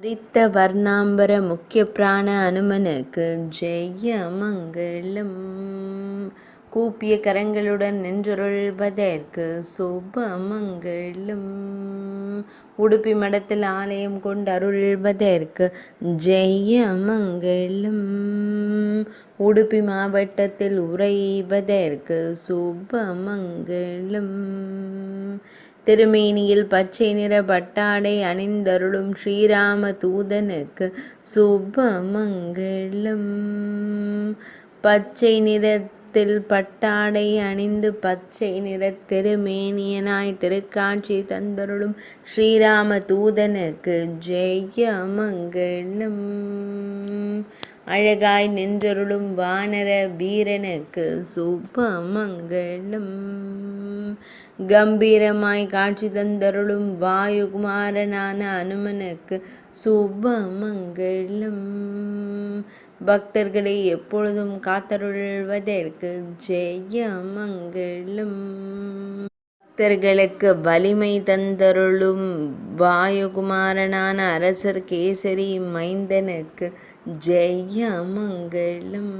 ஹரித்த வர்ணாம்பர முக்கிய பிராண அனுமனுக்கு ஜெய மங்களம். கூப்பிய கரங்களுடன் நின்றருள்வதற்கு சுப மங்களம். உடுப்பி மடத்தில் ஆலயம் கொண்டு அருள்வதற்கு ஜெய மங்களம். உடுப்பி மாவட்டத்தில் உறைவதற்கு சுப மங்களம். திருமேனியில் பச்சை நிற பட்டாடை அணிந்தருளும் ஸ்ரீராம தூதனுக்கு சுப மங்களம். பச்சை நிறத்தில் பட்டாடை அணிந்து பச்சை நிற திருமேனியனாய் திருக்காட்சி தந்தருளும் ஸ்ரீராம தூதனுக்கு ஜெய மங்களம். அழகாய் நின்றருளும் வானர வீரனுக்கு சுப மங்களம். கம்பீரமாய் காட்சி தந்தருளும் வாயுகுமாரனான அனுமனுக்கு சுப மங்களம். பக்தர்களை எப்பொழுதும் காத்தருள்வதற்கு ஜெய மங்களம். பக்தர்களுக்கு வலிமை தந்தருளும் வாயுகுமாரனான அரசர் கேசரி மைந்தனுக்கு ஜெய மங்களம்.